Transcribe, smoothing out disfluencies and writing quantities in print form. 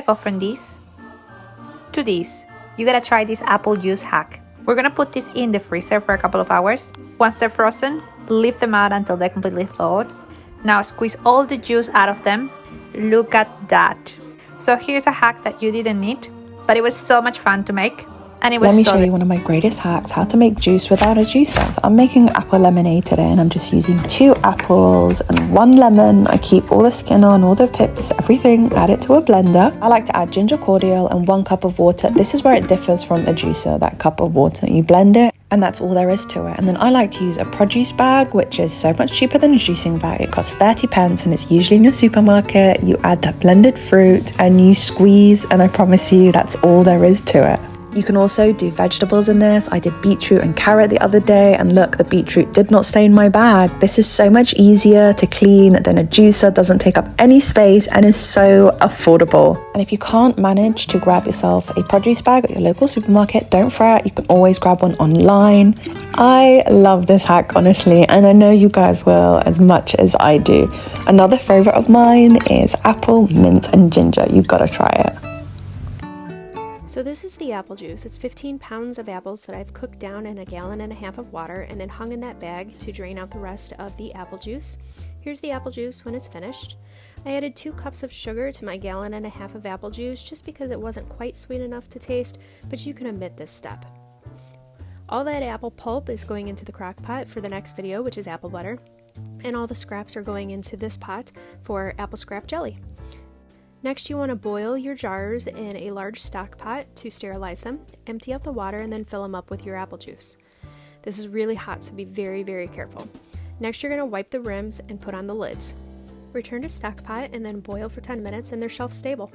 to go from this to this. You gotta try this apple juice hack. We're gonna put this in the freezer for a couple of hours. Once they're frozen, leave them out until they're completely thawed. Now squeeze all the juice out of them. Look at that. So here's a hack that you didn't need, but it was so much fun to make. And it was Let me show you one of my greatest hacks, how to make juice without a juicer. So I'm making apple lemonade today, and I'm just using 2 apples and 1 lemon. I keep all the skin on, all the pips, everything, add it to a blender. I like to add ginger cordial and 1 cup of water. This is where it differs from a juicer, that cup of water. You blend it, and that's all there is to it. And then I like to use a produce bag, which is so much cheaper than a juicing bag. It costs 30 pence and it's usually in your supermarket. You add that blended fruit and you squeeze, and I promise you that's all there is to it. You can also do vegetables in this. I did beetroot and carrot the other day, and look, the beetroot did not stay in my bag. This is so much easier to clean than a juicer, doesn't take up any space, and is so affordable. And if you can't manage to grab yourself a produce bag at your local supermarket, don't fret, you can always grab one online. I love this hack, honestly, and I know you guys will as much as I do. Another favorite of mine is apple, mint, and ginger. You've got to try it. So this is the apple juice. It's 15 pounds of apples that I've cooked down in 1.5 gallons of water and then hung in that bag to drain out the rest of the apple juice. Here's the apple juice when it's finished. I added 2 cups of sugar to my 1.5 gallons of apple juice just because it wasn't quite sweet enough to taste, but you can omit this step. All that apple pulp is going into the crock pot for the next video, which is apple butter, and all the scraps are going into this pot for apple scrap jelly. Next, you want to boil your jars in a large stock pot to sterilize them, empty out the water, and then fill them up with your apple juice. This is really hot, so be very, very careful. Next, you're going to wipe the rims and put on the lids. Return to stock pot and then boil for 10 minutes, and they're shelf stable.